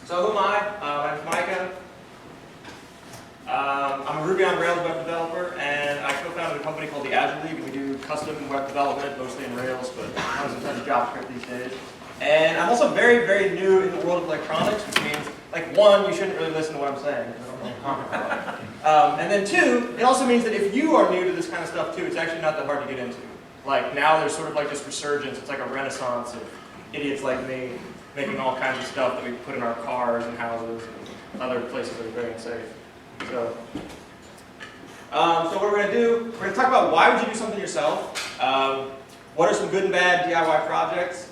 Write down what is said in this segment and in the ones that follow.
So who am I? My name's Micah. I'm a Ruby on Rails web developer, and I co-founded a company called the Azure League. We do custom web development, mostly in Rails, but sometimes JavaScript these days. And I'm also very, very new in the world of electronics, which means, like, one, you shouldn't really listen to what I'm saying, because I don't know what I'm talking about. And then two, it also means that if you are new to this kind of stuff too, it's actually not that hard to get into. Like, now there's sort of like this resurgence, it's like a renaissance of idiots like me making all kinds of stuff that we put in our cars and houses and other places that are very unsafe. So what we're going to do, we're going to talk about why would you do something yourself, what are some good and bad DIY projects.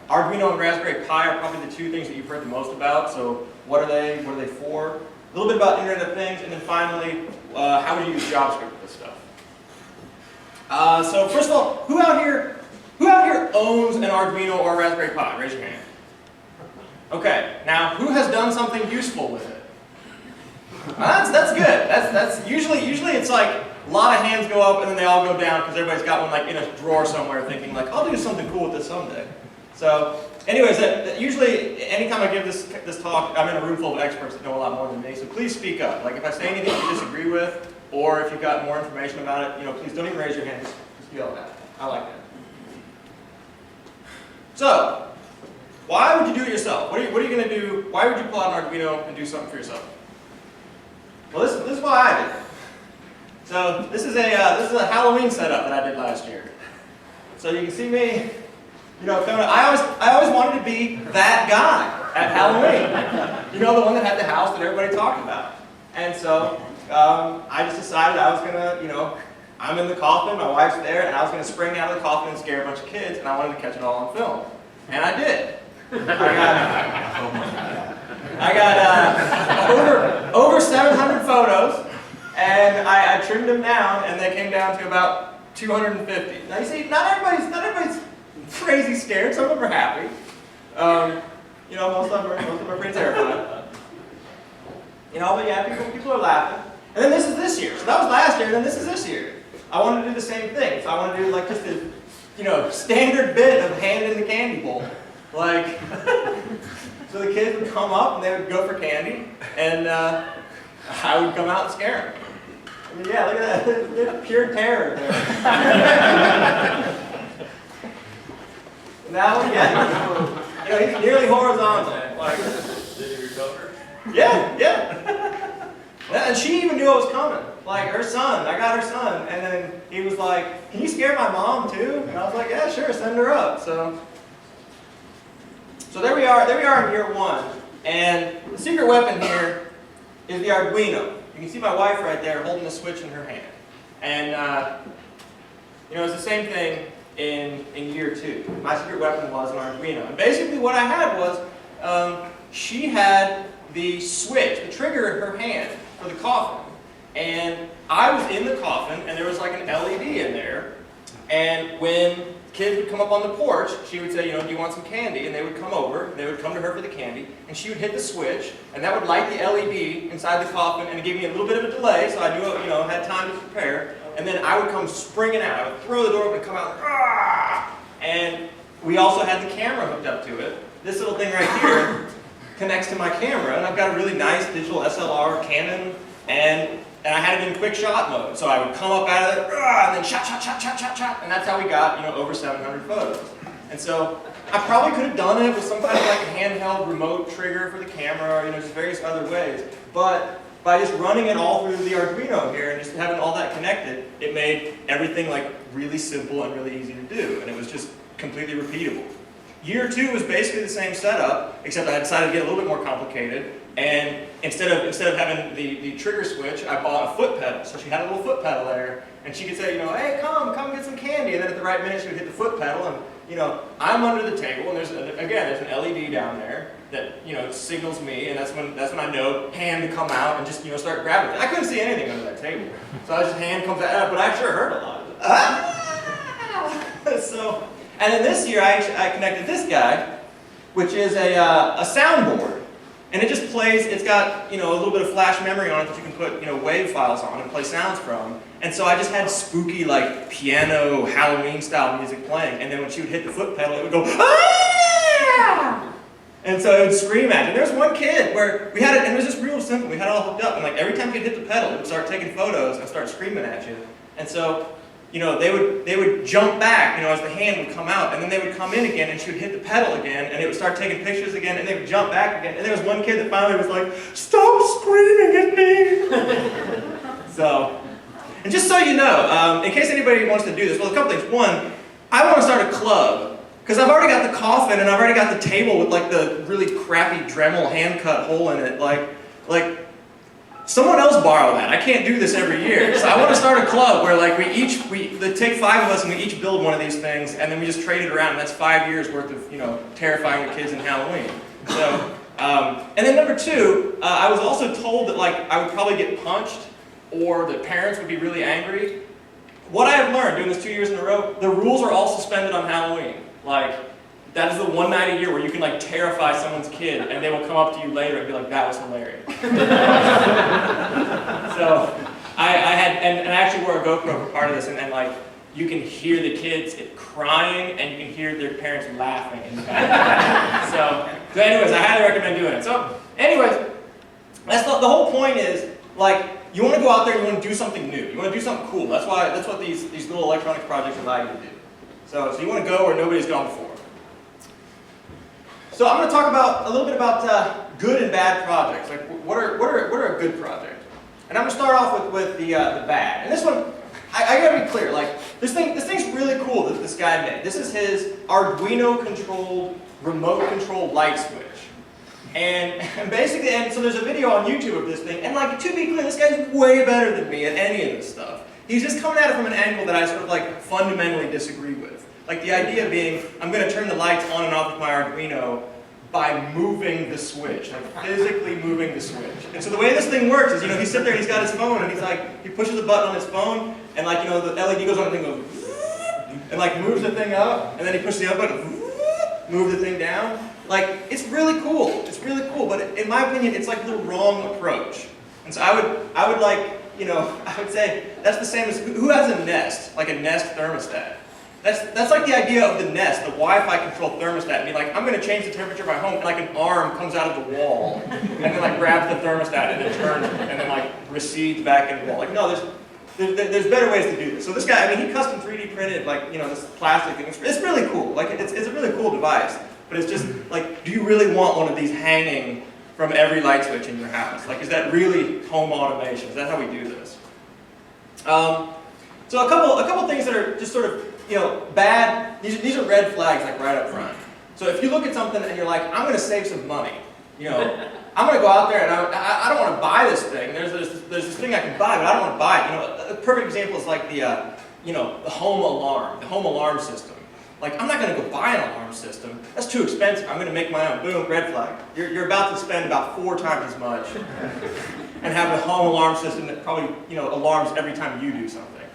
Arduino and Raspberry Pi are probably the two things that you've heard the most about, so what are they for? A little bit about Internet of Things, and then finally, how would you use JavaScript with this stuff? So first of all, who out here owns an Arduino or a Raspberry Pi? Raise your hand. Okay, now who has done something useful with it? That's good. That's usually it's like a lot of hands go up and then they all go down because everybody's got one like in a drawer somewhere thinking like I'll do something cool with this someday. So, anyways, usually anytime I give this talk, I'm in a room full of experts that know a lot more than me. So please speak up. Like if I say anything you disagree with, or if you've got more information about it, please don't even raise your hand. Just yell at it. I like that. So, why would you do it yourself? What are you going to do? Why would you pull out an Arduino and do something for yourself? Well, this is why I did it. So this is a Halloween setup that I did last year. So you can see me, I always wanted to be that guy at Halloween. The one that had the house that everybody talked about. And so I just decided I was gonna, I'm in the coffin, my wife's there, and I was gonna spring out of the coffin and scare a bunch of kids, and I wanted to catch it all on film. And I did. I got over 700 photos, and I trimmed them down, and they came down to about 250. Now you see, not everybody's crazy scared. Some of them are happy. Most of them are pretty terrified. But yeah, people are laughing. And then this is this year. So that was last year, and then this is this year. I wanted to do the same thing. So I wanted to do like just a standard bit of hand in the candy bowl. Like, so the kids would come up and they would go for candy, and I would come out and scare them. I mean, yeah, look at that. There's pure terror there. Now, yeah, he's nearly horizontal. Like, did he recover? Yeah. And she even knew I was coming. Like, her son, I got her son, and then he was like, "Can you scare my mom too?" And I was like, "Yeah, sure, send her up." So there we are in year one, and the secret weapon here is the Arduino. You can see my wife right there holding the switch in her hand. And it's the same thing in year two. My secret weapon was an Arduino. And basically what I had was, she had the switch, the trigger in her hand for the coffin. And I was in the coffin, and there was like an LED in there. And when kids would come up on the porch, she would say, "Do you want some candy?" And they would come over, and they would come to her for the candy, and she would hit the switch, and that would light the LED inside the coffin, and it gave me a little bit of a delay, so I knew, had time to prepare. And then I would come springing out. I would throw the door open and come out, and we also had the camera hooked up to it. This little thing right here connects to my camera, and I've got a really nice digital SLR Canon, and I had it in quick shot mode. So I would come up out of it, and then shot, and that's how we got, over 700 photos. And so I probably could have done it with some kind of like handheld remote trigger for the camera, or just various other ways. But by just running it all through the Arduino here and just having all that connected, it made everything like really simple and really easy to do, and it was just completely repeatable. Year two was basically the same setup, except I decided to get a little bit more complicated. And instead of having the trigger switch, I bought a foot pedal. So she had a little foot pedal there, and she could say, "Hey, come get some candy." And then at the right minute, she would hit the foot pedal, and I'm under the table, and there's an LED down there that signals me, and that's when I know hand to come out and just start grabbing it. I couldn't see anything under that table, so I just hand comes out, but I sure heard a lot of it. So, and then this year I connected this guy, which is a soundboard. And it just plays, it's got, a little bit of flash memory on it that you can put, WAV files on and play sounds from. And so I just had spooky, like, piano, Halloween-style music playing. And then when she would hit the foot pedal, it would go, "Ah!" And so it would scream at you. There's one kid where we had it, and it was just real simple. We had it all hooked up, and like every time you'd hit the pedal, it would start taking photos and start screaming at you. And so, you know, they would jump back, you know, as the hand would come out, and then they would come in again, and she would hit the pedal again, and it would start taking pictures again, and they would jump back again. And there was one kid that finally was like, "Stop screaming at me!" So, and just so you know, in case anybody wants to do this, well, a couple things. One, I want to start a club. Because I've already got the coffin and I've already got the table with like the really crappy Dremel hand cut hole in it. Like someone else borrow that. I can't do this every year. So I want to start a club where like they take 5 of us and we each build one of these things and then we just trade it around. And that's 5 years worth of, you know, terrifying the kids in Halloween. So, and then number 2, I was also told that like I would probably get punched or that parents would be really angry. What I have learned doing this 2 years in a row, the rules are all suspended on Halloween. Like, that is the one night a year where you can like terrify someone's kid and they will come up to you later and be like, "That was hilarious." So, I had, and I actually wore a GoPro for part of this, and like, you can hear the kids crying and you can hear their parents laughing in the background. So anyways, I highly recommend doing it. So, anyways, that's the whole point is, like, you want to go out there and you want to do something new. You want to do something cool. That's what these little electronics projects allow you to do. So you want to go where nobody's gone before. So I'm going to talk a little bit about good and bad projects. Like what are a good project? And I'm going to start off with the bad. And this one, I got to be clear. Like this thing's really cool that this guy made. This is his Arduino controlled remote control light switch. And basically, and so there's a video on YouTube of this thing. And like to be clear, this guy's way better than me at any of this stuff. He's just coming at it from an angle that I sort of like fundamentally disagree with. Like the idea being, I'm going to turn the lights on and off with my Arduino by moving the switch, like physically moving the switch. And so the way this thing works is, you know, he's sitting there and he's got his phone and he's like, he pushes a button on his phone and like, you know, the LED goes on and the thing goes, and like moves the thing up, and then he pushes the other button, move the thing down. Like, it's really cool. It's really cool, but in my opinion, it's like the wrong approach. And so I would like, you know, I would say that's the same as, who has a Nest, like a Nest thermostat? That's like the idea of the Nest, the Wi-Fi controlled thermostat. I mean, like, I'm going to change the temperature of my home, and like an arm comes out of the wall, and then like grabs the thermostat, and then turns it, and then like recedes back into the wall. Like, no, there's better ways to do this. So this guy, I mean, he custom 3D printed like, you know, this plastic thing. It's really cool. Like, it's a really cool device. But it's just like, do you really want one of these hanging from every light switch in your house? Like, is that really home automation? Is that how we do this? So a couple things that are just sort of, you know, bad. These are red flags, like right up front. So if you look at something and you're like, I'm going to save some money, you know, I'm going to go out there and I don't want to buy this thing. There's this thing I can buy, but I don't want to buy it. You know, a perfect example is like the you know, the home alarm system. Like, I'm not going to go buy an alarm system. That's too expensive. I'm going to make my own. Boom, red flag. You're about to spend about 4 times as much and have a home alarm system that probably, you know, alarms every time you do something.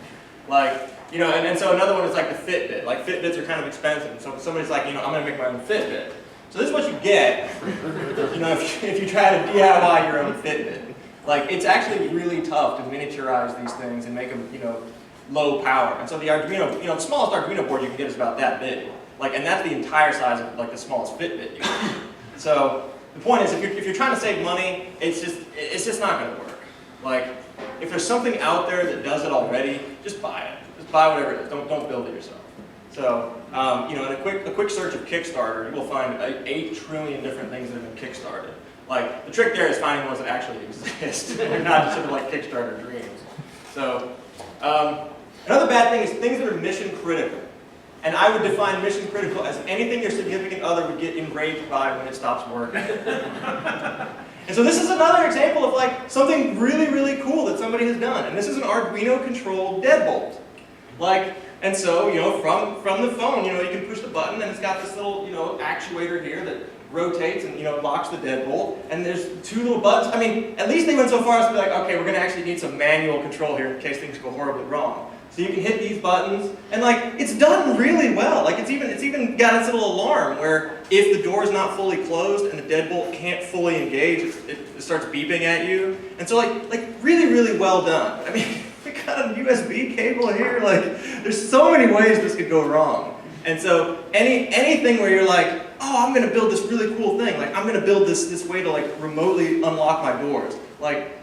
Like, you know, and so another one is like the FITBIT. Like, Fitbits are kind of expensive. So somebody's like, you know, I'm going to make my own Fitbit. So this is what you get, you know, if you try to DIY your own Fitbit. Like, it's actually really tough to miniaturize these things and make them, you know, low power. And so the Arduino, you know, the smallest Arduino board you can get is about that big. Like, and that's the entire size of like the smallest Fitbit you can get. So the point is, if you're trying to save money, it's just not going to work. Like, if there's something out there that does it already, just buy it. Just buy whatever it is. Don't build it yourself. So you know, in a quick search of Kickstarter, you will find 8 trillion different things that have been kickstarted. Like, the trick there is finding ones that actually exist. They're not just sort of like Kickstarter dreams. So another bad thing is things that are mission critical. And I would define mission critical as anything your significant other would get enraged by when it stops working. And so this is another example of like something really, really cool that somebody has done. And this is an Arduino controlled deadbolt. Like, and so, you know, from the phone, you know, you can push the button and it's got this little, you know, actuator here that rotates and, you know, locks the deadbolt. And there's 2 little buttons. I mean, at least they went so far as to be like, okay, we're going to actually need some manual control here in case things go horribly wrong. So you can hit these buttons, and like, it's done really well. Like, it's even got its little alarm where if the door is not fully closed and the deadbolt can't fully engage, it starts beeping at you. And so like really, really well done. I mean, we got a USB cable here. Like, there's so many ways this could go wrong. And so anything where you're like, oh, I'm going to build this really cool thing. Like, I'm going to build this way to like remotely unlock my doors. Like,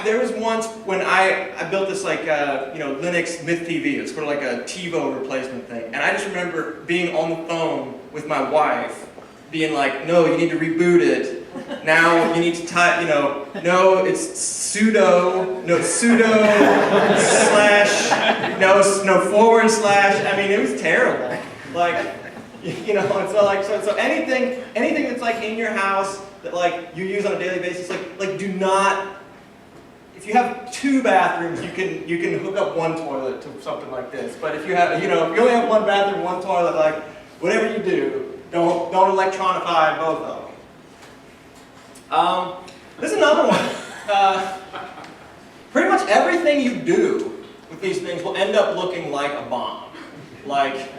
there was once when I built this like, Linux Myth TV. It's sort of like a TiVo replacement thing. And I just remember being on the phone with my wife, being like, no, you need to reboot it. Now you need to type, no, it's sudo slash, no forward slash. I mean, it was terrible. Like, so anything that's like in your house that like you use on a daily basis, like do not. If you have 2 bathrooms, you can hook up 1 toilet to something like this. But if you have, if you only have 1 bathroom, 1 toilet, like whatever you do, don't electronify both of them. This is another one. Pretty much everything you do with these things will end up looking like a bomb. Like,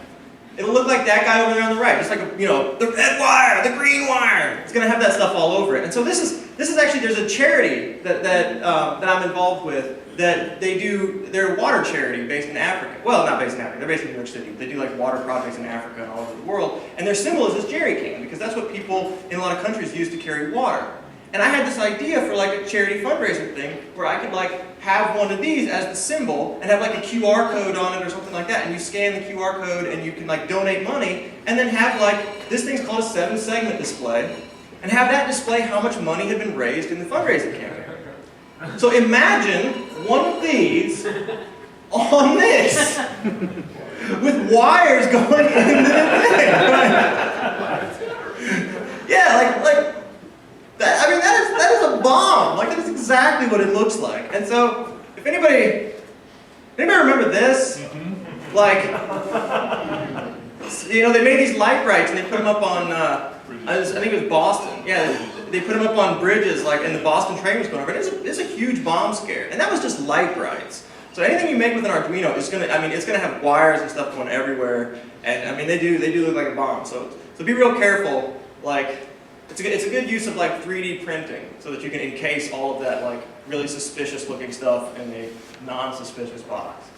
it'll look like that guy over there on the right, just like the red wire, the green wire. It's going to have that stuff all over it. And so this is actually, there's a charity that I'm involved with that they're a water charity based in Africa. Well, not based in Africa, they're based in New York City. They do like water projects in Africa and all over the world. And their symbol is this jerry can, because that's what people in a lot of countries use to carry water. And I had this idea for like a charity fundraiser thing where I could like have one of these as the symbol and have like a QR code on it or something like that. And you scan the QR code and you can like donate money and then have like, this thing's called a 7-segment display, and have that display how much money had been raised in the fundraising campaign. So imagine one of these on this with wires going into the thing. Yeah, like that. I mean, that is a bomb. Like, that is exactly what it looks like. And so, if anybody remember this? Like, they made these light brights and they put them up on, I think it was Boston. Yeah, they put them up on bridges, like, and the Boston train was going over. And it's a huge bomb scare. And that was just light brights. So anything you make with an Arduino is gonna, it's gonna have wires and stuff going everywhere. And I mean, they do look like a bomb. So be real careful. Like, it's a good use of like 3D printing so that you can encase all of that like really suspicious looking stuff in a non-suspicious box.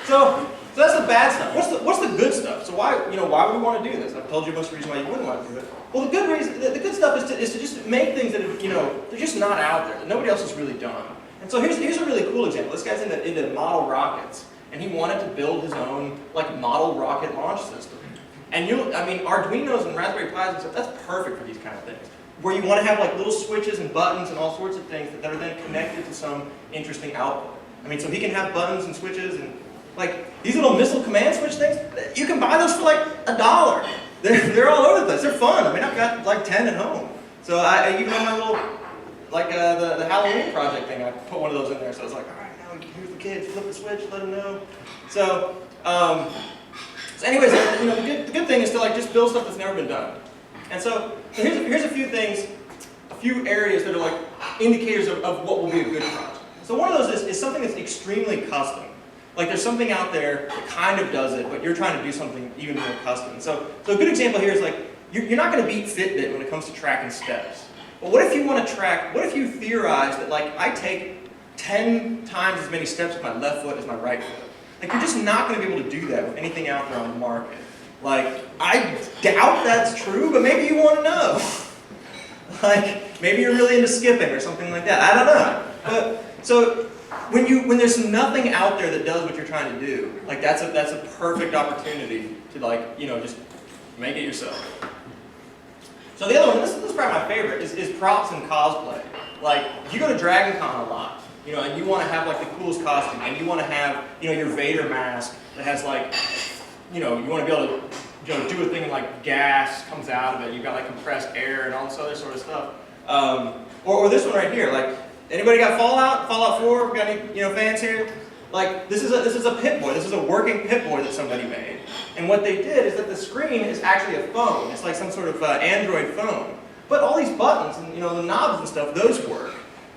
So that's the bad stuff. What's the good stuff? So why would we want to do this? I've told you most of the reason why you wouldn't want to do it. Well, the good stuff is to just make things that they're just not out there, that nobody else has really done. And so here's a really cool example. This guy's into model rockets, and he wanted to build his own like model rocket launch system. And Arduinos and Raspberry Pis and stuff, that's perfect for these kind of things. Where you want to have like little switches and buttons and all sorts of things that are then connected to some interesting output. So he can have buttons and switches and like these little missile command switch things, you can buy those for like $1. They're all over the place. They're fun. I've got like 10 at home. So I even on my little, like the Halloween project thing, I put one of those in there. So I was like, all right, now here's the kids, flip the switch, let them know. So anyways, the good thing is to like just build stuff that's never been done. And so here's a few things, a few areas that are like indicators of what will be a good project. So one of those is something that's extremely custom. Like there's something out there that kind of does it, but you're trying to do something even more custom. So a good example here is like, you're not going to beat FITBIT when it comes to tracking steps. But what if you want to track, what if you theorize that like I take 10 times as many steps with my left foot as my right foot? Like, you're just not going to be able to do that with anything out there on the market. Like, I doubt that's true, but maybe you want to know. Like, maybe you're really into skipping or something like that. I don't know. But so when there's nothing out there that does what you're trying to do, like that's a perfect opportunity to like just make it yourself. So the other one, this is probably my favorite, is props and cosplay. Like, if you go to Dragon Con a lot, and you want to have like the coolest costume, and you want to have, your Vader mask that has like, you want to be able to, do a thing and like gas comes out of it. You've got like compressed air and all this other sort of stuff. Or this one right here. Like, anybody got Fallout 4? Got any, fans here? Like, this is a Pip-Boy. This is a working Pip-Boy that somebody made. And what they did is that the screen is actually a phone. It's like some sort of Android phone. But all these buttons and the knobs and stuff, those work.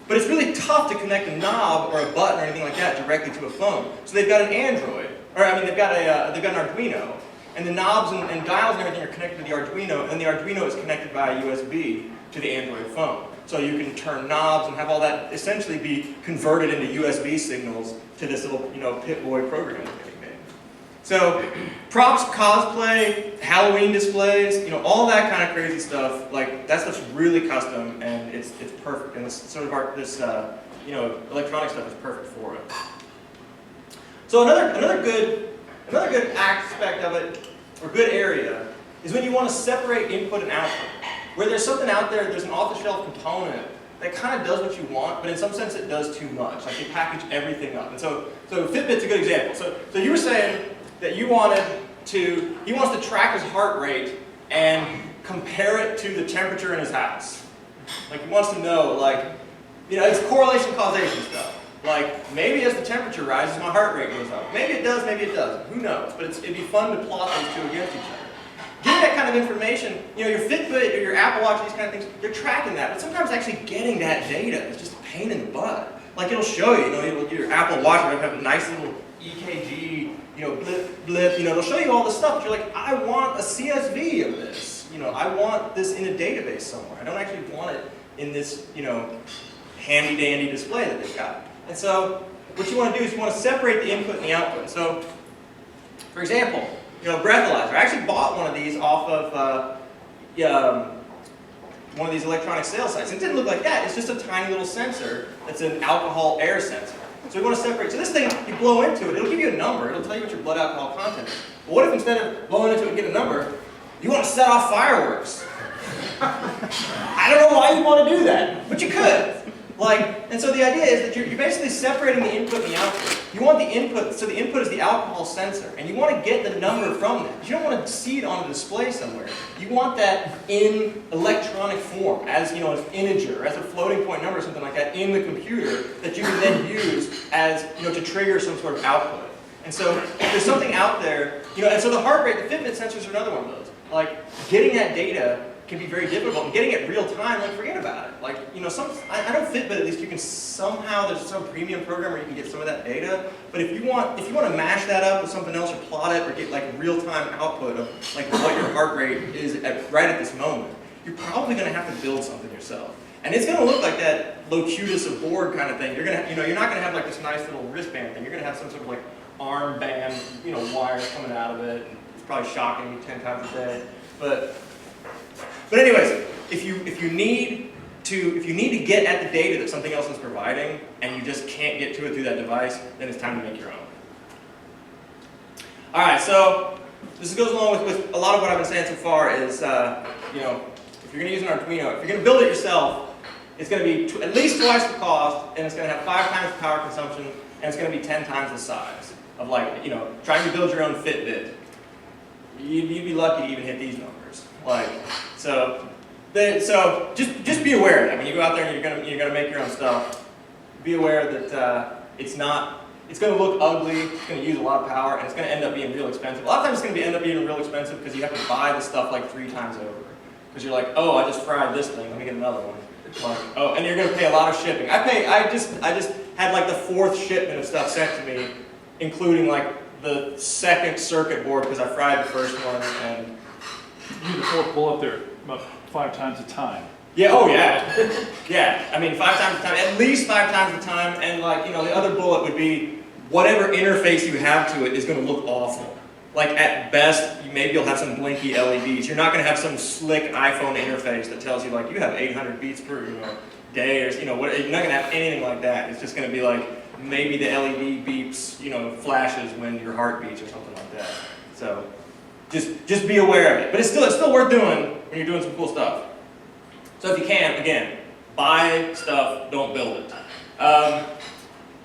But it's really tough to connect a knob or a button or anything like that directly to a phone. So they've got an Android, they've got an Arduino, and the knobs and dials and everything are connected to the Arduino, and the Arduino is connected by a USB to the Android phone. So you can turn knobs and have all that essentially be converted into USB signals to this little, Pip-Boy program that's getting made. So props, cosplay, Halloween displays, you know, all that kind of crazy stuff. Like that stuff's really custom, and it's perfect. And this sort of you know, electronic stuff is perfect for it. So another good aspect of it, or good area, is when you want to separate input and output. Where there's something out there, there's an off-the-shelf component that kind of does what you want, but in some sense it does too much. Like they package everything up. And so FitBit's a good example. So you were saying that he wants to track his heart rate and compare it to the temperature in his house. Like he wants to know, like, you know, it's correlation causation stuff. Like, maybe as the temperature rises, my heart rate goes up. Maybe it does, maybe it doesn't. Who knows? But it'd be fun to plot those two against each other. Getting that kind of information, you know, your Fitbit or your Apple Watch, these kind of things, they're tracking that. But sometimes actually getting that data is just a pain in the butt. Like it'll show you, you know, your Apple Watch will have a nice little EKG, you know, blip, you know, it'll show you all this stuff. But you're like, I want a CSV of this. You know, I want this in a database somewhere. I don't actually want it in this, you know, handy-dandy display that they've got. And so what you want to do is you want to separate the input and the output. So, for example, you know, breathalyzer. I actually bought one of these off of one of these electronic sales sites. It didn't look like that. It's just a tiny little sensor that's an alcohol air sensor. So we want to separate. So this thing, you blow into it, it'll give you a number. It'll tell you what your blood alcohol content is. But what if instead of blowing into it and get a number, you want to set off fireworks? I don't know why you want to do that, but you could. Like, and so the idea is that you're basically separating the input and the output. You want the input, so the input is the alcohol sensor, and you want to get the number from that. You don't want to see it on a display somewhere. You want that in electronic form, as, you know, an integer, as a floating point number or something like that in the computer that you can then use as, you know, to trigger some sort of output. And so if there's something out there, you know, and so the heart rate, the Fitbit sensors are another one of those. Like, getting that data can be very difficult, and getting it real time, like, forget about it. Like, you know, I know Fitbit, at least you can somehow, there's some premium program where you can get some of that data, but if you want to mash that up with something else or plot it or get like real time output of like what your heart rate is right at this moment, you're probably going to have to build something yourself. And it's going to look like that Locutus of board kind of thing. You're going to, you know, you're not going to have like this nice little wristband thing. You're going to have some sort of like arm band, you know, wires coming out of it. And it's probably shocking you 10 times a day. But anyways, if you need to get at the data that something else is providing and you just can't get to it through that device, then it's time to make your own. All right, so this goes along with a lot of what I've been saying so far is, you know, if you're going to use an Arduino, if you're going to build it yourself, it's going to be at least twice the cost, and it's going to have 5 times the power consumption, and it's going to be 10 times the size of, like, you know, trying to build your own Fitbit. You'd be lucky to even hit these numbers. Like, so just be aware of that. When you go out there and you're gonna make your own stuff, be aware that it's going to look ugly, it's going to use a lot of power, and it's going to end up being real expensive. A lot of times it's going to end up being real expensive because you have to buy the stuff like 3 times over. Because you're like, oh, I just fried this thing, let me get another one. Like, oh, and you're going to pay a lot of shipping. I just had like the 4th shipment of stuff sent to me, including like the 2nd circuit board because I fried the 1st one. And you need the 4th bullet there about 5 times the time. Yeah, oh yeah. Yeah, I mean 5 times the time, at least 5 times the time, and like, you know, the other bullet would be whatever interface you have to it is going to look awful. Like at best, maybe you'll have some blinky LEDs. You're not going to have some slick iPhone interface that tells you like you have 800 beats per day, or you're not going to have anything like that. It's just going to be like maybe the LED beeps, flashes when your heart beats or something like that. So just be aware of it. But it's still worth doing when you're doing some cool stuff. So if you can, again, buy stuff, don't build it.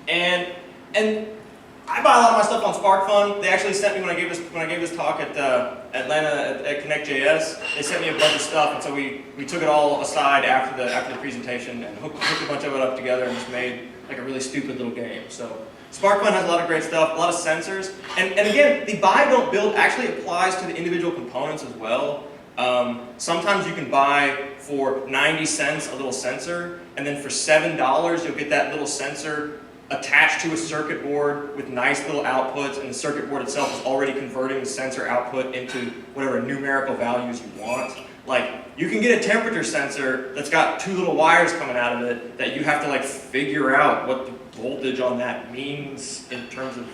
And I buy a lot of my stuff on SparkFun. They actually sent me when I gave this talk at Atlanta at Connect.js. They sent me a bunch of stuff, and so we took it all aside after the presentation and hooked a bunch of it up together and just made like a really stupid little game. So SparkFun has a lot of great stuff, a lot of sensors, and again, the buy don't build actually applies to the individual components as well. Sometimes you can buy for 90 cents a little sensor, and then for $7 you'll get that little sensor attached to a circuit board with nice little outputs, and the circuit board itself is already converting the sensor output into whatever numerical values you want. Like, you can get a temperature sensor that's got 2 little wires coming out of it that you have to like figure out what the voltage on that means in terms of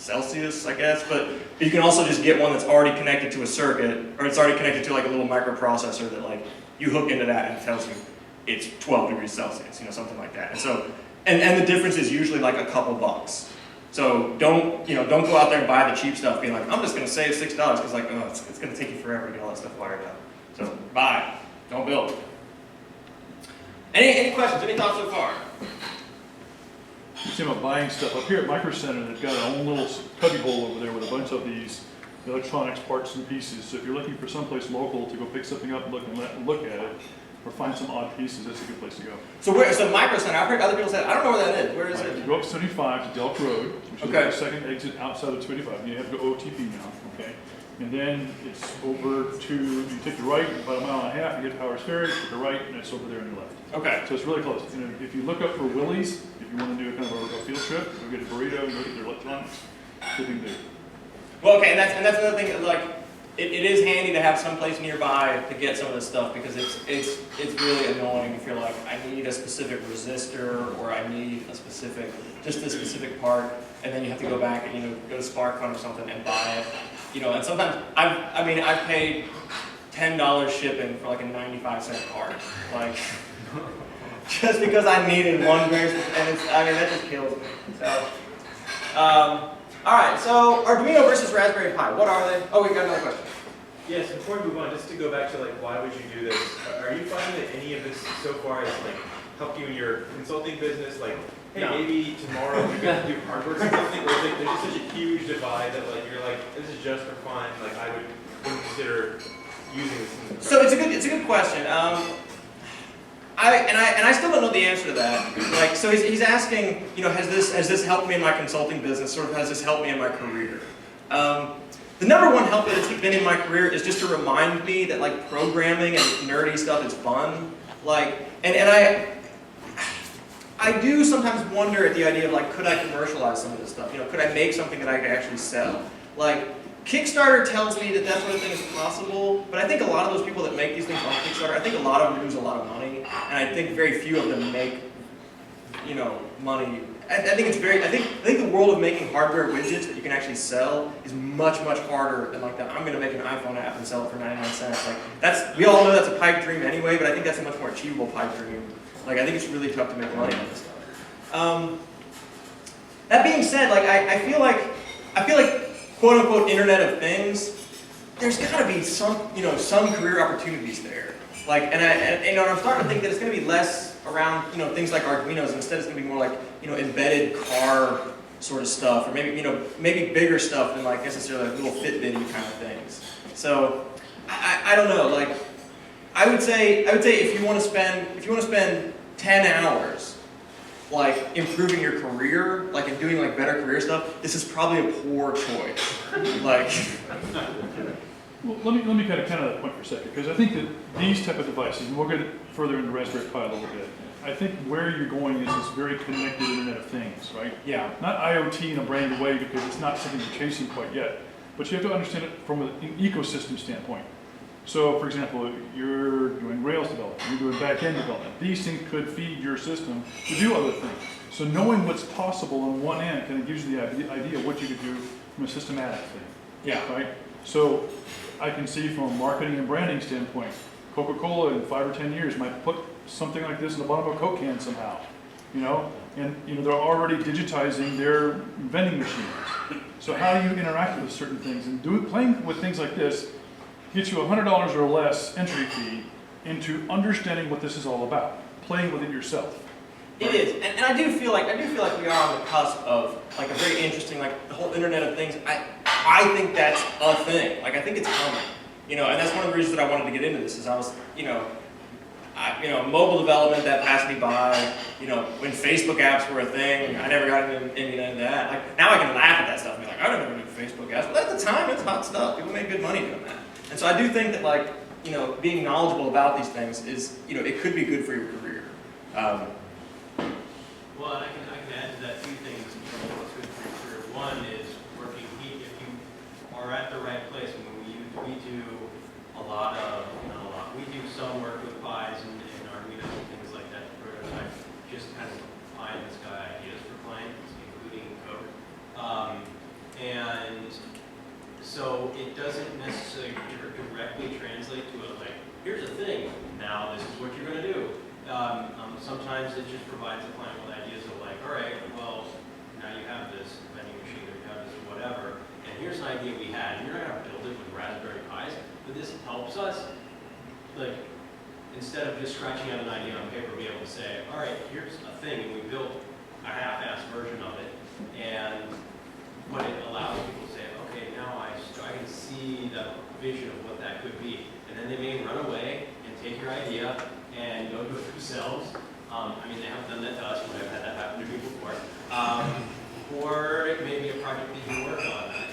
Celsius, I guess, but you can also just get one that's already connected to a circuit, or it's already connected to like a little microprocessor that like you hook into that and it tells you it's 12 degrees Celsius, you know, something like that. And so, and the difference is usually like a couple bucks. So don't go out there and buy the cheap stuff being like, I'm just going to save $6 because like, oh, it's going to take you forever to get all that stuff wired up. So buy, don't build. Any questions, any thoughts so far? You see about buying stuff. Up here at Micro Center, they've got their own little cubby hole over there with a bunch of these electronics parts and pieces. So if you're looking for someplace local to go pick something up and look at it, or find some odd pieces, that's a good place to go. So Micro Center, I've heard other people say, I don't know where that is. Where is it? You go up 75 to Delk Road, which is the second exit outside of 25. You have to go OTP now, okay? And then it's over to, you take the right, about a mile and a half, you get Powers Ferry, take the right, and it's over there on your left. Okay. So it's really close. You know, if you look up for Willie's, if you want to do a kind of a field trip, go get a burrito, and go get their electronics, good thing to do. Well, okay, and that's another thing, like, it is handy to have someplace nearby to get some of this stuff because it's really annoying if you're like, I need a specific resistor or I need a specific part, and then you have to go back and go to SparkFun or something and buy it. And sometimes I've paid $10 shipping for like a 95-cent part, like just because I needed one very and that just kills me. So, all right, so Arduino versus Raspberry Pi, what are they? Oh, we got another question. Yes, before we move on, just to go back to like why would you do this? Are you finding that any of this so far has like helped you in your consulting business? Like, hey, No. Maybe tomorrow we could do hardware consulting, or is it, there's just such a huge divide that like you're like, this is just for fun. Like I wouldn't consider using this. So it's a good question. I still don't know the answer to that. Like, so he's asking, has this helped me in my consulting business? Sort of, has this helped me in my career? The number one help that it's been in my career is just to remind me that like programming and nerdy stuff is fun. Like, and I do sometimes wonder at the idea of like, could I commercialize some of this stuff? Could I make something that I could actually sell? Like, Kickstarter tells me that sort of thing is possible, but I think a lot of those people that make these things on Kickstarter, I think a lot of them lose a lot of money, and I think very few of them make, money. I think the world of making hardware widgets that you can actually sell is much harder than like that. I'm going to make an iPhone app and sell it for 99 cents. Like we all know that's a pipe dream anyway, but I think that's a much more achievable pipe dream. Like I think it's really tough to make money on this stuff. That being said, like I feel like quote unquote Internet of Things, there's got to be some career opportunities there. Like and I'm starting to think that it's going to be less around things like Arduinos, and instead it's going to be more like embedded car sort of stuff, or maybe bigger stuff than like necessarily like little FITBIT kind of things. So I don't know. Like I would say if you want to spend 10 hours like improving your career, like and doing like better career stuff, this is probably a poor choice. Like. Well, let me kind of that point for a second, because I think that these type of devices, and we'll get further into Raspberry Pi a little bit, I think where you're going is this very connected Internet of Things, right? Yeah. Not IoT in a brand new way, because it's not something you're chasing quite yet, but you have to understand it from an ecosystem standpoint. So, for example, you're doing Rails development, you're doing back-end development. These things could feed your system to do other things. So knowing what's possible on one end kind of gives you the idea of what you could do from a systematic thing. Yeah. Right? So I can see from a marketing and branding standpoint, Coca-Cola in 5 or 10 years might put something like this in the bottom of a Coke can somehow, and they're already digitizing their vending machines. So how you interact with certain things and playing with things like this gets you $100 or less entry fee into understanding what this is all about, playing with it yourself. It is, and I do feel like we are on the cusp of like a very interesting, like the whole Internet of Things. I think that's a thing. Like I think it's coming, and that's one of the reasons that I wanted to get into this. Is I was, mobile development that passed me by. When Facebook apps were a thing, I never got into any of that. Like now I can laugh at that stuff and be like, I never knew Facebook apps. But at the time, it's hot stuff. People made good money doing that, and so I do think that like being knowledgeable about these things is it could be good for your career. Well, and I can add to that two things in terms of what's good for your career. One is working, if you are at the right place. I mean, we do a lot of, we do some work with Pis and Arduinos and things like that to prototype, just kind of pie in the sky ideas for clients, including code. so it doesn't necessarily directly translate to a, like, here's the thing, now this is what you're going to do. Sometimes it just provides the client with ideas of like, all right, well, now you have this vending machine or you have this or whatever, and here's an idea we had. And you're not going to build it with Raspberry Pis, but this helps us, like, instead of just scratching out an idea on paper, be able to say, all right, here's a thing, and we built a half-assed version of it, and what it allows people to say, okay, now I can see the vision of what that could be, and then they may run away and take your idea and go do it themselves. I mean, they haven't done that to us, but I've had that happen to me before. Or it may be a project that you work on. It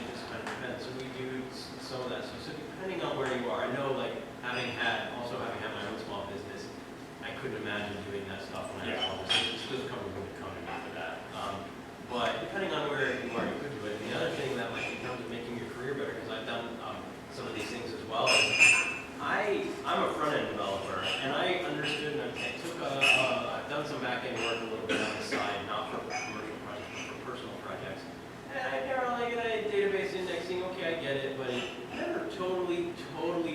just kind of depends. So we do some of that stuff. So depending on where you are, I know, like, having had my own small business, I couldn't imagine doing that stuff when I had a small business. This doesn't come to me for that. But depending on where you are, you could do it. And the other thing that, like, in terms of making your career better, because I've done some of these things as well, is I'm a front-end developer, and I understood, and I've done some back-end work a little bit on the side, not for commercial projects, but for personal projects. And I never like database indexing, okay, I get it, but it never totally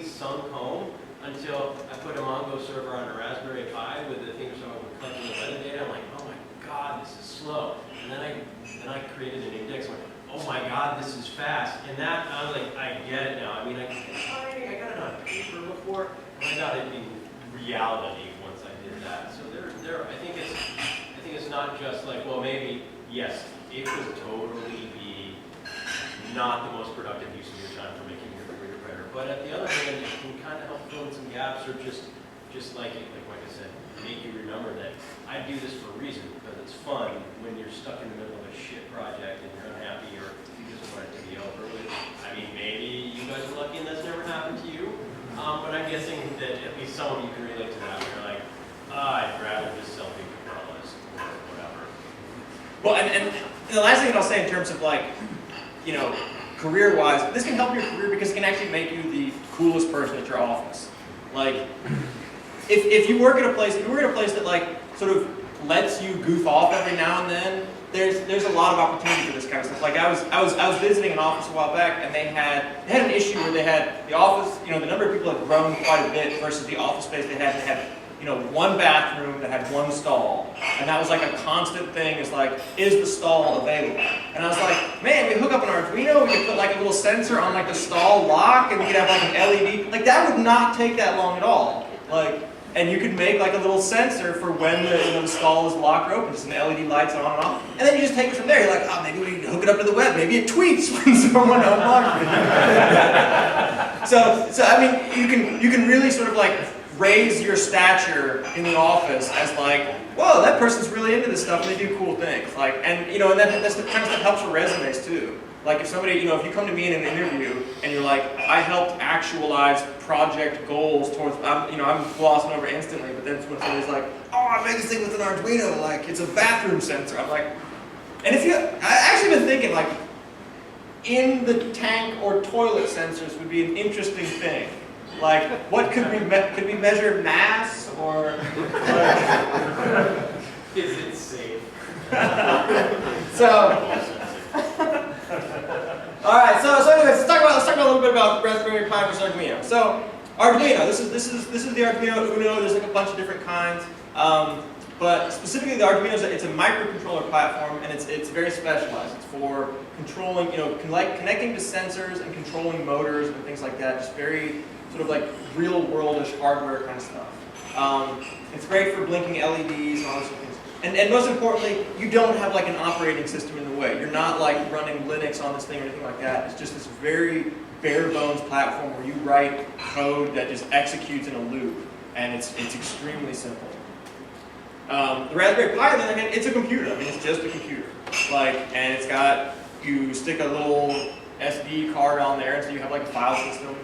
sunk home until I put a Mongo server on a Raspberry Pi with the things so I was collecting the metadata. I'm like, oh my god, this is slow. And then I created an index, and went, oh my god, this is fast. And that, I was like, I get it now. I mean, I got it on paper before, and I got it in reality once I did that. So I think it's not just like, well, maybe, yes, it could totally be not the most productive use of your time for making your career better. But at the other hand, it can kind of help fill in some gaps, or just like I said, make you remember that I do this for a reason, because it's fun when you're stuck in the middle of a shit project and you're unhappy, or you just want it to be over with. I mean, maybe you guys are lucky and that's never happened to you, but I'm guessing that at least some of you can relate to that. You're like, I'd rather just sell people products or whatever. Well, and the last thing I'll say in terms of, like, career-wise, this can help your career because it can actually make you the coolest person at your office. Like, if you work at a place, that, like, sort of lets you goof off every now and then, there's a lot of opportunity for this kind of stuff. Like, I was visiting an office a while back, and they had an issue where they had the office, the number of people had grown quite a bit versus the office space they had. They had one bathroom that had one stall, and that was like a constant thing. Is like, is the stall available? And I was like, man, we hook up an Arduino, we could put like a little sensor on like the stall lock, and we could have like an LED. Like, that would not take that long at all. Like, and you could make like a little sensor for when the stall is locked or open, just an LED lights on and off, and then you just take it from there. You're like, oh, maybe we need to hook it up to the web. Maybe it tweets when someone unlocks it. So I mean, you can really sort of like raise your stature in the office as like, whoa, that person's really into this stuff and they do cool things. Like, and that's the kind of stuff that helps with resumes too. Like, if somebody, if you come to me in an interview and you're like, I helped actualize project goals towards, I'm glossing over instantly, but then when somebody's like, oh, I made this thing with an Arduino, like, it's a bathroom sensor. I'm like, and I actually been thinking, like, in the tank or toilet sensors would be an interesting thing. Like, what could we measure mass, or Is it safe? All right. So anyways, let's talk about a little bit about Raspberry Pi versus Arduino. So Arduino, this is the Arduino Uno. There's like a bunch of different kinds, but specifically the Arduino it's a microcontroller platform, and it's very specialized. It's for controlling, connecting to sensors and controlling motors and things like that. Just very sort of like real-worldish hardware kind of stuff. It's great for blinking LEDs and all those things. And most importantly, you don't have like an operating system in the way. You're not like running Linux on this thing or anything like that. It's just this very bare bones platform where you write code that just executes in a loop, and it's extremely simple. The Raspberry Pi, on the other hand, it's a computer. I mean, it's just a computer. Like, and it's got, you stick a little SD card on there, and so you have like a file system.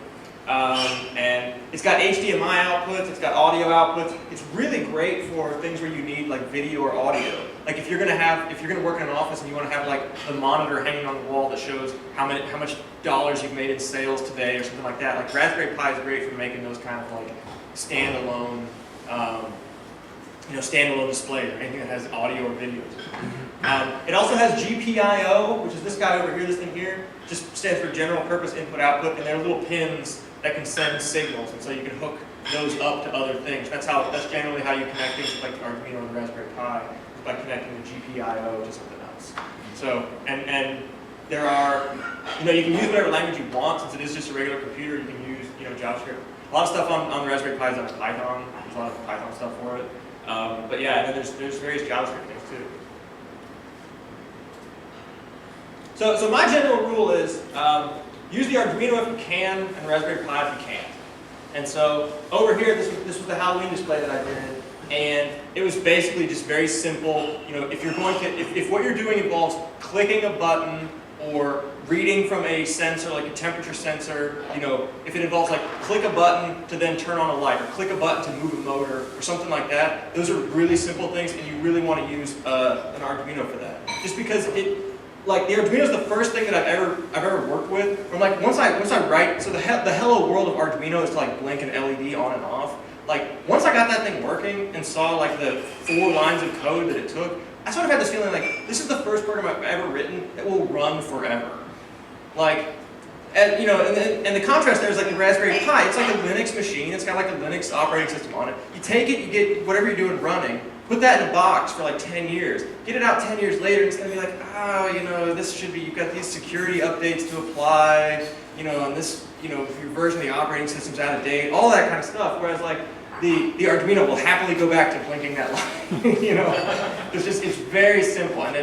And it's got HDMI outputs, it's got audio outputs. It's really great for things where you need like video or audio. Like, if you're gonna work in an office and you want to have like the monitor hanging on the wall that shows how much dollars you've made in sales today or something like that. Like, Raspberry Pi is great for making those kind of like standalone, standalone displays or anything that has audio or video. It also has GPIO, which is this guy over here, this thing here. Just stands for general purpose input output, and there are little pins that can send signals, and so you can hook those up to other things. That's generally how you connect things like the Arduino and the Raspberry Pi, is by connecting the GPIO to something else. So, and there are, you can use whatever language you want. Since it is just a regular computer, you can use, JavaScript. A lot of stuff on the Raspberry Pi is on Python. There's a lot of Python stuff for it. But yeah, and then there's various JavaScript things too. So my general rule is use the Arduino if you can, and the Raspberry Pi if you can't. And so over here, this was the Halloween display that I did, and it was basically just very simple. If you're going to, if what you're doing involves clicking a button or reading from a sensor, like a temperature sensor, if it involves like click a button to then turn on a light, or click a button to move a motor, or something like that, those are really simple things, and you really want to use an Arduino for that. Just because the Arduino is the first thing that I've ever worked with. From like once I write, so the hello world of Arduino is to like blink an LED on and off. Like once I got that thing working and saw like the 4 lines of code that it took, I sort of had this feeling like this is the first program I've ever written that will run forever. Like, and the contrast there is like the Raspberry Pi. It's like a Linux machine. It's got like a Linux operating system on it. You take it, you get whatever you're doing running. Put that in a box for like 10 years. Get it out 10 years later, and it's going to be like, this should be, you've got these security updates to apply, and this, your version of the operating system's out of date, all that kind of stuff. Whereas like the Arduino will happily go back to blinking that light. It's very simple, and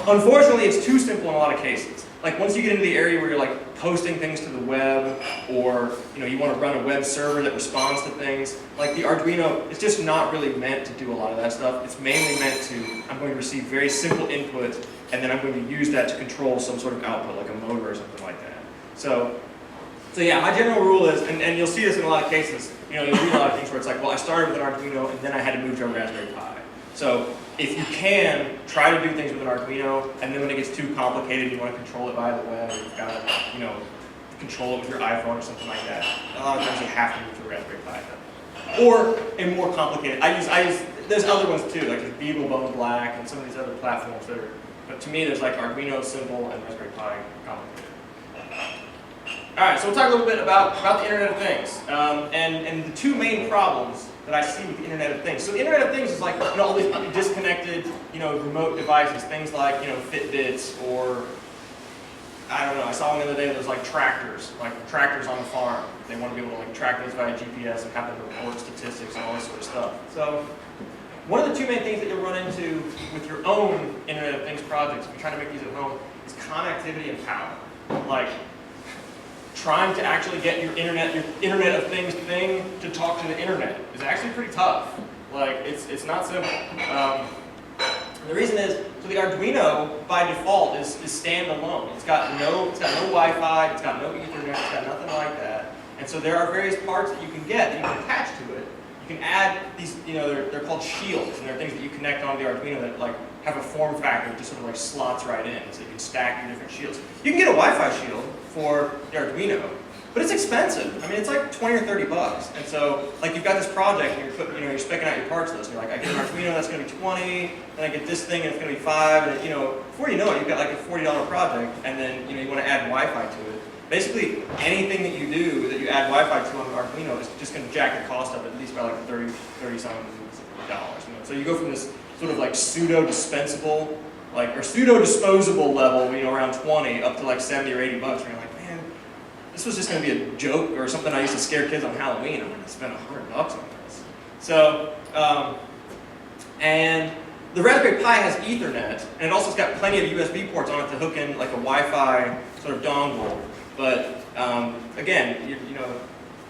unfortunately, it's too simple in a lot of cases. Like once you get into the area where you're like posting things to the web, or you want to run a web server that responds to things, like the Arduino, it's just not really meant to do a lot of that stuff. It's mainly meant to, I'm going to receive very simple input, and then I'm going to use that to control some sort of output, like a motor or something like that. So yeah, my general rule is, and you'll see this in a lot of cases, you'll read a lot of things where it's like, well, I started with an Arduino, and then I had to move to a Raspberry Pi. So if you can, try to do things with an Arduino, and then when it gets too complicated, you want to control it via the web, or you've got to, control it with your iPhone or something like that. A lot of times you have to move to a Raspberry Pi. Or a more complicated, there's other ones too, like BeagleBone Black and some of these other platforms that are, but to me there's like Arduino simple and Raspberry Pi complicated. Alright, so we'll talk a little bit about the Internet of Things, and the 2 main problems that I see with the Internet of Things. So the Internet of Things is like all these disconnected, remote devices, things like FITBITs, or I don't know. I saw one the other day that was like tractors on the farm. They want to be able to like track those via GPS and have them report statistics and all this sort of stuff. So one of the 2 main things that you'll run into with your own Internet of Things projects, if you're trying to make these at home, is connectivity and power. Like trying to actually get your Internet of Things thing to talk to the internet is actually pretty tough. Like it's not simple. And the reason is, so the Arduino by default is standalone. It's got no Wi-Fi, it's got no Ethernet, it's got nothing like that. And so there are various parts that you can get that you can attach to it. You can add these, they're called shields, and they're things that you connect onto the Arduino that like have a form factor that just sort of like slots right in, so you can stack your different shields. You can get a Wi-Fi shield for the Arduino, but it's expensive. I mean, it's like 20 or 30 bucks. And so, like, you've got this project, and you're specking out your parts list. And you're like, I get an Arduino, that's going to be 20, then I get this thing, and it's going to be 5. And before you know it, you've got like a $40 project, and then you want to add Wi-Fi to it. Basically, anything that you do that you add Wi-Fi to on the Arduino is just going to jack the cost up at least by like 30-something dollars. So you go from this sort of like pseudo-dispensable, or pseudo-disposable level, around 20, up to like 70 or 80 bucks. And you're like, man, this was just going to be a joke or something I used to scare kids on Halloween. I'm going to spend $100 on this. So, and the Raspberry Pi has Ethernet, and it also has got plenty of USB ports on it to hook in like a Wi-Fi sort of dongle. But again,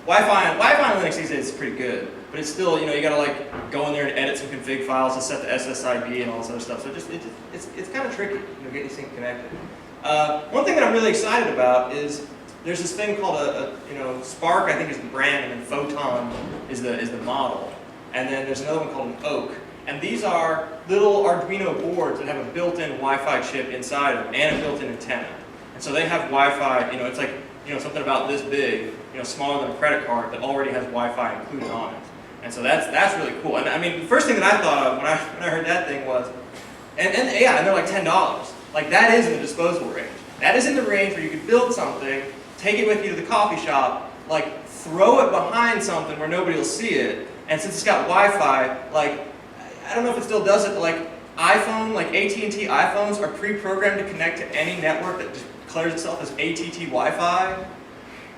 Wi-Fi on Linux these days is pretty good, but it's still, you got to like go in there and edit some config files to set the SSID and all this other stuff. So it's kind of tricky, get these things connected. One thing that I'm really excited about is there's this thing called Spark, I think is the brand, and then Photon is the model, and then there's another one called an Oak. And these are little Arduino boards that have a built-in Wi-Fi chip inside of them and a built-in antenna. And so they have Wi-Fi, it's like, something about this big, smaller than a credit card that already has Wi-Fi included on it. And so that's really cool. And I mean, the first thing that I thought of when I heard that thing was, And yeah, and they're like $10. Like that is in the disposable range. That is in the range where you could build something, take it with you to the coffee shop, like throw it behind something where nobody will see it, and since it's got Wi-Fi, like, I don't know if it still does it, but like iPhone, like AT&T iPhones are pre-programmed to connect to any network that declares itself as ATT Wi-Fi.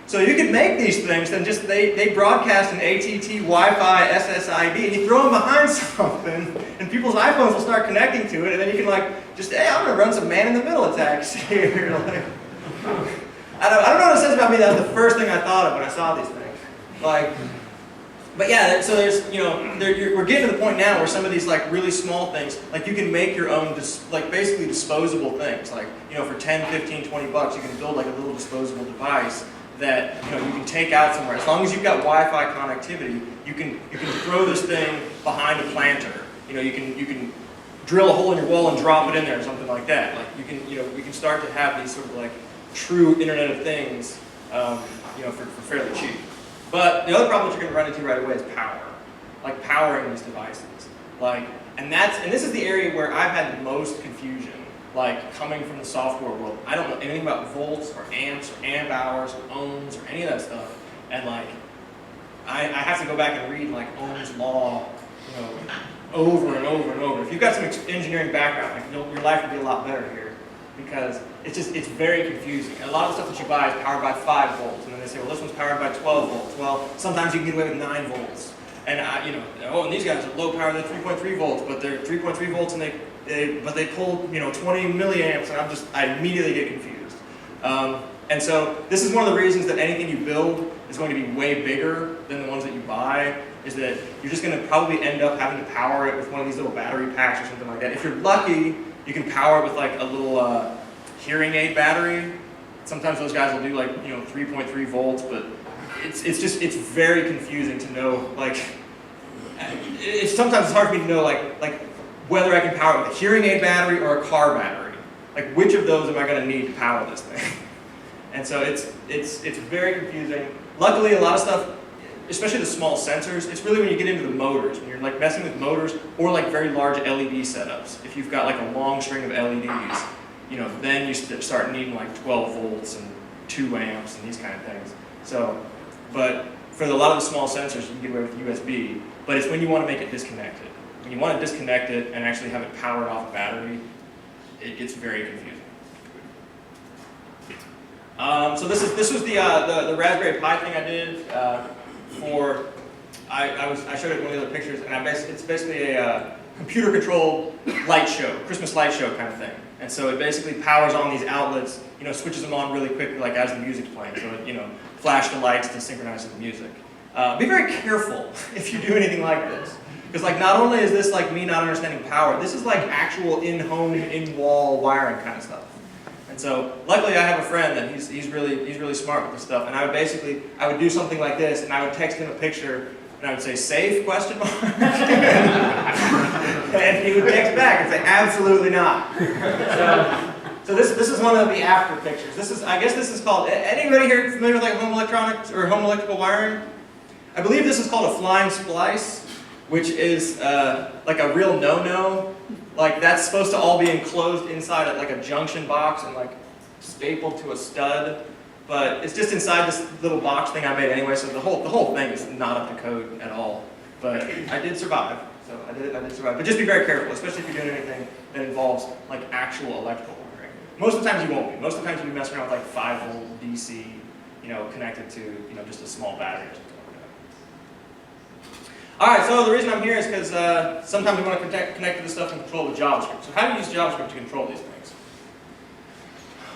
So you could make these things, then just they broadcast an ATT Wi-Fi SSID, and you throw them behind something, and people's iPhones will start connecting to it, and then you can like, just, hey, I'm going to run some man-in-the-middle attacks here. Like, I don't know what it says about me. That was the first thing I thought of when I saw these things. Like, but yeah, so there's, you know, we're getting to the point now where some of these like really small things, like you can make your own, like basically disposable things. Like, you know, for 10, 15, 20 bucks, you can build like a little disposable device that, you know, you can take out somewhere. As long as you've got Wi-Fi connectivity, you can throw this thing behind a planter. You know, you can drill a hole in your wall and drop it in there or something like that. Like you can, you know, we can start to have these sort of like true Internet of Things, you know, for fairly cheap. But the other problem that you're going to run into right away is power, like powering these devices. Like, and this is the area where I've had the most confusion. Like coming from the software world, I don't know anything about volts or amps or amp hours or ohms or any of that stuff. And like, I have to go back and read like Ohm's law, you know, over and over and over. If you've got some engineering background, like, your life would be a lot better here, because it's very confusing. And a lot of the stuff that you buy is powered by 5 volts, and then they say, well, this one's powered by 12 volts. Well, sometimes you can get away with 9 volts. And you know, oh, and these guys are low power, they're 3.3 volts, but they're 3.3 volts, and they pull, you know, 20 milliamps, and I immediately get confused. And so this is one of the reasons that anything you build is going to be way bigger than the ones that you buy, is that you're just going to probably end up having to power it with one of these little battery packs or something like that. If you're lucky, you can power it with like a little hearing aid battery. Sometimes those guys will do like, you know, 3.3 volts, but it's very confusing to know, like, sometimes it's hard for me to know like whether I can power it with a hearing aid battery or a car battery. Like, which of those am I going to need to power this thing? And so it's very confusing. Luckily, a lot of stuff, especially the small sensors, it's really when you get into the motors, when you're like messing with motors or like very large LED setups. If you've got like a long string of LEDs, you know, then you start needing like 12 volts and 2 amps and these kind of things. So, but for a lot of the small sensors, you can get away with USB, but it's when you want to make it disconnected. When you want to disconnect it and actually have it powered off a battery, it gets very confusing. So this was the Raspberry Pi thing I did I showed it in one of the other pictures, and it's basically a computer-controlled light show, Christmas light show kind of thing. And so it basically powers on these outlets, you know, switches them on really quickly, like as the music's playing. So it, you know, flash the lights to synchronize with the music. Be very careful if you do anything like this, because like not only is this like me not understanding power, this is like actual in-home, in-wall wiring kind of stuff. And so luckily I have a friend that he's really smart with this stuff, and I would do something like this, and I would text him a picture, and I would say, "Safe?" question mark. And he would text back and say, "Absolutely not." So this is one of the after pictures. I guess this is called, anybody here familiar with like home electronics or home electrical wiring? I believe this is called a flying splice, which is like a real no-no. Like that's supposed to all be enclosed inside like a junction box and like stapled to a stud. But it's just inside this little box thing I made anyway, so the whole thing is not up to code at all. But I did survive, so I did survive. But just be very careful, especially if you're doing anything that involves like actual electrical wiring. Most of the times you won't be. Most of the times you'll be messing around with like 5-volt DC, you know, connected to, you know, just a small battery or something like that. All right, so the reason I'm here is because sometimes we want to connect to this stuff and control with JavaScript. So how do you use JavaScript to control these things?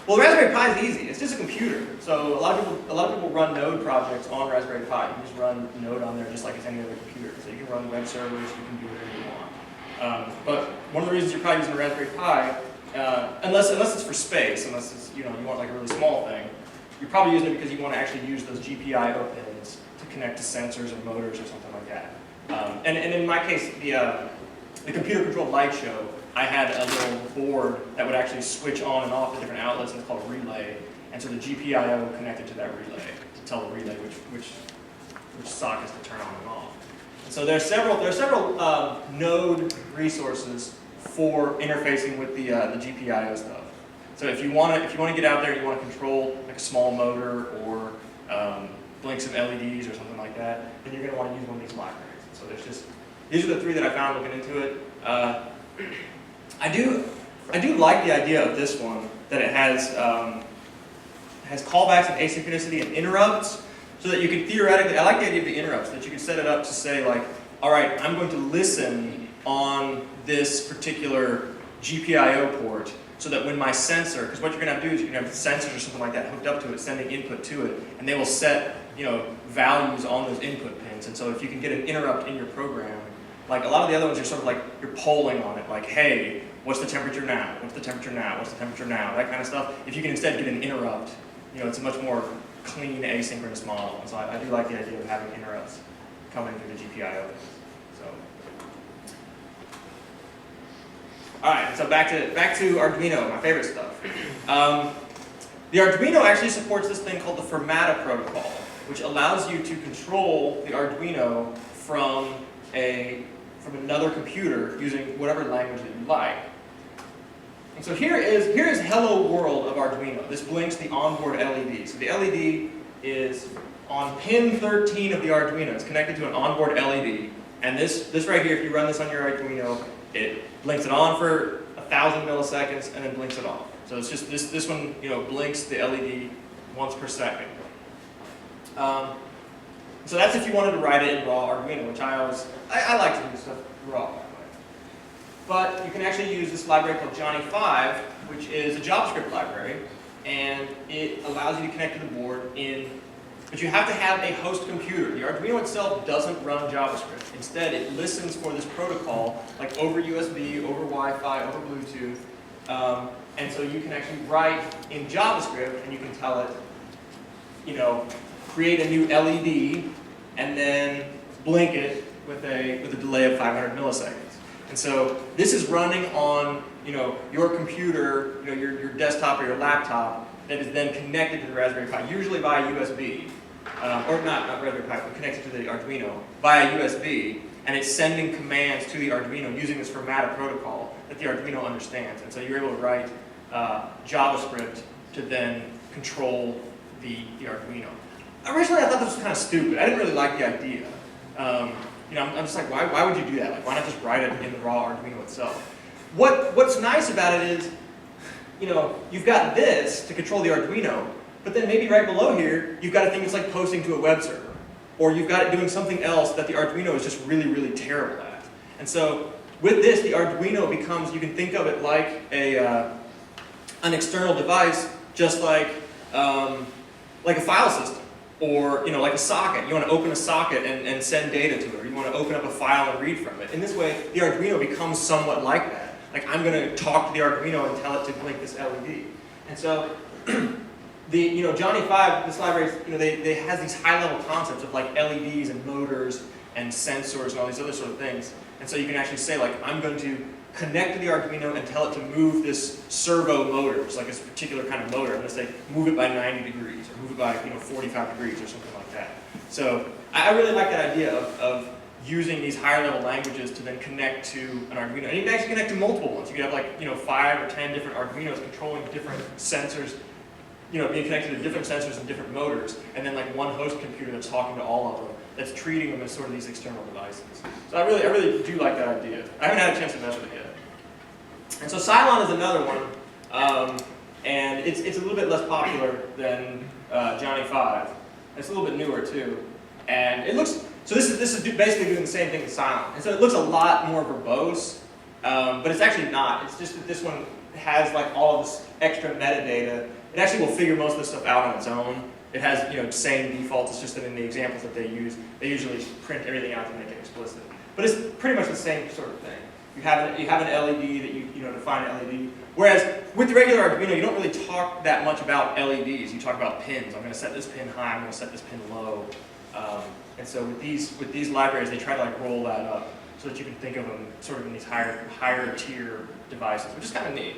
Well, the Raspberry Pi is easy. It's just a computer. So a lot of people run Node projects on Raspberry Pi. You can just run Node on there just like it's any other computer. So you can run web servers. You can do whatever you want. But one of the reasons you're probably using a Raspberry Pi, unless it's for space, unless it's, you know, you want like a really small thing, you're probably using it because you want to actually use those GPIO pins to connect to sensors or motors or something like that. And in my case, the computer-controlled light show, I had a little board that would actually switch on and off the different outlets, and it's called a relay. And so the GPIO connected to that relay to tell the relay which sockets to turn on and off. And so there are several node resources for interfacing with the GPIO stuff. So if you want to get out there and you want to control like a small motor or blink some LEDs or something like that, then you're going to want to use one of these libraries. So these are the three that I found looking into it. I do like the idea of this one, that it has callbacks and asynchronicity and interrupts, so that you can theoretically, I like the idea of the interrupts, that you can set it up to say like, all right, I'm going to listen on this particular GPIO port, so that when my sensor, because what you're going to have to do is you're going to have sensors or something like that hooked up to it, sending input to it, and they will set, you know, values on those input pins. And so if you can get an interrupt in your program, like a lot of the other ones, you're sort of like, you're polling on it, like, hey, what's the temperature now? What's the temperature now? What's the temperature now? That kind of stuff. If you can instead get an interrupt, you know, it's a much more clean asynchronous model. And so I do like the idea of having interrupts coming through the GPIO. So, all right, so back to Arduino, my favorite stuff. The Arduino actually supports this thing called the Fermata protocol, which allows you to control the Arduino from another computer using whatever language that you like. And so here is hello world of Arduino. This blinks the onboard LED. So the LED is on pin 13 of the Arduino. It's connected to an onboard LED. And this right here, if you run this on your Arduino, it blinks it on for 1,000 milliseconds and then blinks it off. So it's just this one, you know, blinks the LED once per second. So that's if you wanted to write it in raw Arduino, which I like to do stuff raw. But you can actually use this library called Johnny5, which is a JavaScript library, and it allows you to connect to the board but you have to have a host computer. The Arduino itself doesn't run JavaScript. Instead, it listens for this protocol, like over USB, over Wi-Fi, over Bluetooth, and so you can actually write in JavaScript, and you can tell it, you know, create a new LED, and then blink it with a delay of 500 milliseconds. And so this is running on, you know, your computer, you know, your desktop or your laptop, that is then connected to the Raspberry Pi, usually via USB, or not Raspberry Pi, but connected to the Arduino via USB, and it's sending commands to the Arduino using this Fermata protocol that the Arduino understands. And so you're able to write JavaScript to then control the Arduino. Originally, I thought this was kind of stupid. I didn't really like the idea. You know, I'm just like, why would you do that? Like, why not just write it in the raw Arduino itself? What's nice about it is, you know, you've got this to control the Arduino, but then maybe right below here, you've got a thing that's like posting to a web server, or you've got it doing something else that the Arduino is just really, really terrible at. And so with this, the Arduino becomes, you can think of it like an external device, just like a file system. Or, you know, like a socket. You want to open a socket and send data to it, or you want to open up a file and read from it. In this way, the Arduino becomes somewhat like that. Like, I'm going to talk to the Arduino and tell it to blink this LED. And so, you know, Johnny5, this library, you know, they has these high-level concepts of like LEDs and motors and sensors and all these other sort of things. And so you can actually say, like, I'm going to connect to the Arduino and tell it to move this servo motor. It's like this particular kind of motor. I'm going to say, move it by 90 degrees, or move it by, you know, 45 degrees, or something like that. So I really like that idea of using these higher level languages to then connect to an Arduino. And you can actually connect to multiple ones. You can have like, you know, 5 or 10 different Arduinos controlling different sensors, you know, being connected to different sensors and different motors, and then like one host computer that's talking to all of them, that's treating them as sort of these external devices. So I really do like that idea. I haven't had a chance to mess with it yet. And so CYLON is another one, and it's a little bit less popular than Johnny5. It's a little bit newer too, and it looks, so this is basically doing the same thing as CYLON, and so it looks a lot more verbose, but it's actually not. It's just that this one has like all of this extra metadata. It actually will figure most of this stuff out on its own. It has, you know, same defaults. It's just that in the examples that they use, they usually print everything out to make it explicit. But it's pretty much the same sort of thing. You have an LED that you know, define an LED. Whereas with the regular Arduino, you don't really talk that much about LEDs. You talk about pins. I'm going to set this pin high. I'm going to set this pin low. And so with these libraries, they try to like roll that up so that you can think of them sort of in these higher tier devices, which is kind of neat.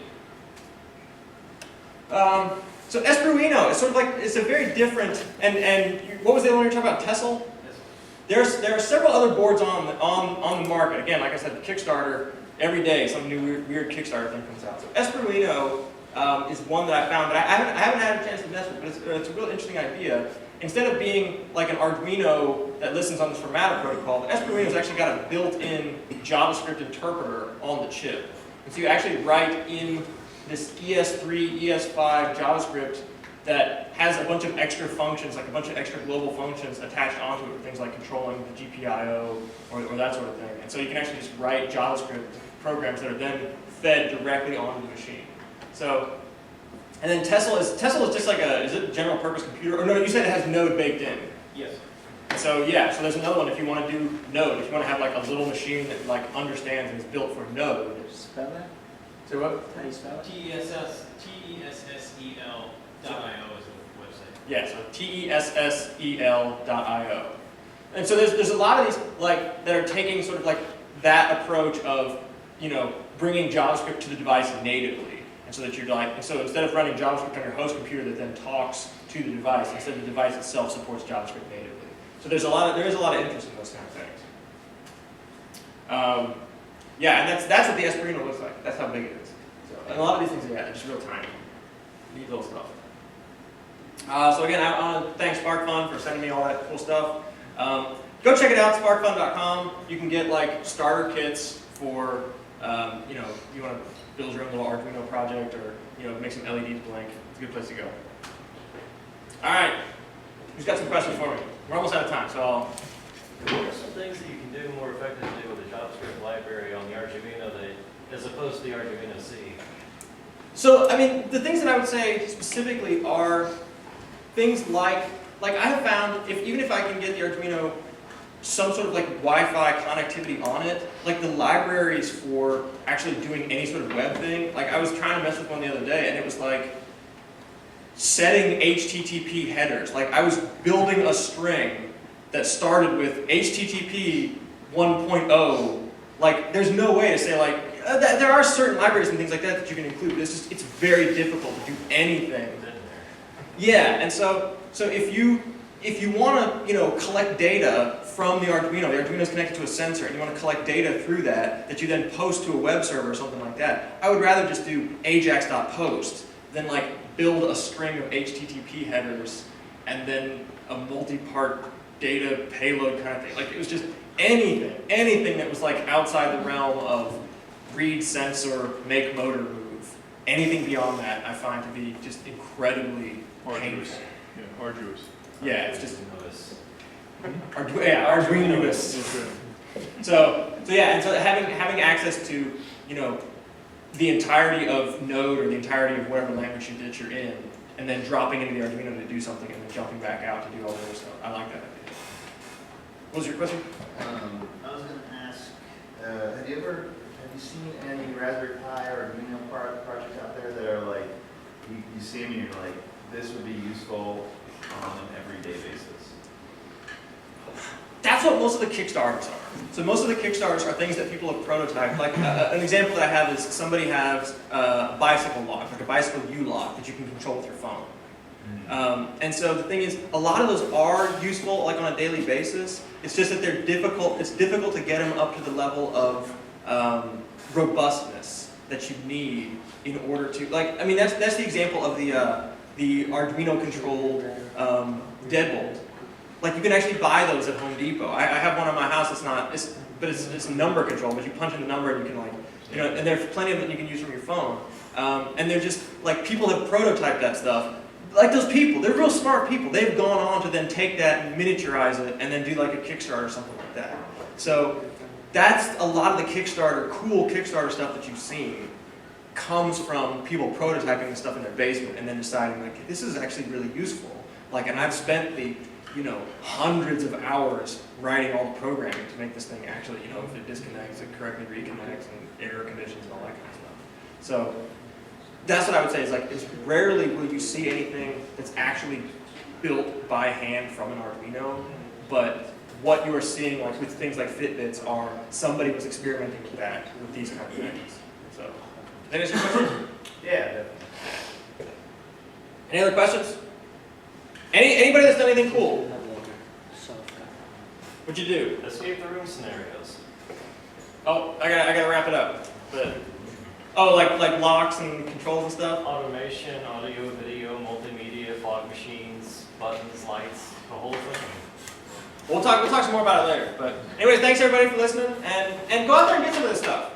So ESPRUINO is sort of like, it's a very different, and what was the other one you were talking about, Tessel? There are several other boards on the market. Again, like I said, the Kickstarter, every day some new weird Kickstarter thing comes out. So ESPRUINO is one that I found that I haven't had a chance to mess with, but it's a real interesting idea. Instead of being like an Arduino that listens on this Fermata protocol, ESPRUINO's actually got a built-in JavaScript interpreter on the chip. And so you actually write in this ES3, ES5 JavaScript that has a bunch of extra functions, like a bunch of extra global functions attached onto it for things like controlling the GPIO or that sort of thing. And so you can actually just write JavaScript programs that are then fed directly onto the machine. So, and then Tesla is just like is it a general purpose computer? Or no, you said it has Node baked in. Yes. So yeah, so there's another one if you want to do Node, if you want to have like a little machine that like understands and is built for Node. Spell that? So what? How do you spell it? TESSEL.io is the website. Yeah, so TESSEL.io. And so there's a lot of these like that are taking sort of like that approach of, you know, bringing JavaScript to the device natively. And so that you're like, so instead of running JavaScript on your host computer that then talks to the device, instead the device itself supports JavaScript natively. So there is a lot of interest in those kind of things. Yeah, and that's what the ESPRUINO looks like. That's how big it is. So, and a lot of these things, yeah, they're just real tiny, neat little stuff. So again, I want to thank SparkFun for sending me all that cool stuff. Go check it out, sparkfun.com. You can get like starter kits for, you know, you want to build your own little Arduino project or, you know, make some LEDs blink. It's a good place to go. All right, who's got some questions for me? We're almost out of time, so What are some things that you can do more effectively with a JavaScript library on the Arduino as opposed to the Arduino C? So, I mean, the things that I would say specifically are things like I have found, even if I can get the Arduino some sort of like Wi-Fi connectivity on it, like the libraries for actually doing any sort of web thing, like I was trying to mess with one the other day and it was like setting HTTP headers. Like I was building a string that started with HTTP 1.0. Like there's no way to say like, there are certain libraries and things like that you can include, but it's very difficult to do anything. Yeah, and so if you want to, you know, collect data from the Arduino is connected to a sensor, and you want to collect data through that you then post to a web server or something like that, I would rather just do ajax.post than like build a string of HTTP headers and then a multi-part data payload kind of thing. Like it was just anything that was like outside the realm of read, sensor, make motor move. Anything beyond that I find to be just incredibly Arduous. painful. Yeah, arduous. Yeah, it's just Arduinoous. So yeah, and so having access to, you know, the entirety of Node or the entirety of whatever language that you're in, and then dropping into the Arduino to do something and then jumping back out to do all the other stuff. I like that idea. What was your question? I was going to ask, have you seen any Raspberry Pi or Arduino projects out there that are like, you see them and you're like, this would be useful on an everyday basis? That's what most of the Kickstarters are. So most of the Kickstarters are things that people have prototyped. Like an example that I have is somebody has a bicycle lock, like a bicycle U-lock that you can control with your phone. And so the thing is, a lot of those are useful like on a daily basis. It's just that they're difficult. It's difficult to get them up to the level of robustness that you need in order to, like, I mean, that's the example of the Arduino controlled deadbolt. Like you can actually buy those at Home Depot. I have one in my house. But it's a number control. But you punch in the number and you can like, you know, and there's plenty of it you can use from your phone. And they're just like people have prototyped that stuff. Like those people, they're real smart people. They've gone on to then take that and miniaturize it and then do like a Kickstarter or something like that. So that's a lot of the cool Kickstarter stuff that you've seen comes from people prototyping the stuff in their basement and then deciding like, this is actually really useful. Like, and I've spent the, you know, hundreds of hours writing all the programming to make this thing actually, you know, if it disconnects, it correctly reconnects and error conditions and all that kind of stuff. So that's what I would say is like, it's rarely will you see anything that's actually built by hand from an Arduino, but what you are seeing like with things like FITBITs are somebody was experimenting with that, with these kind of things. So, did that answer your question? Yeah, definitely. Any other questions? Anybody that's done anything cool? What'd you do? Escape the room scenarios. Oh, I gotta wrap it up. But oh, like locks and controls and stuff. Automation, audio, video, multimedia, fog machines, buttons, lights, the whole thing. We'll talk some more about it later. But anyways, thanks everybody for listening, and go out there and get some of this stuff.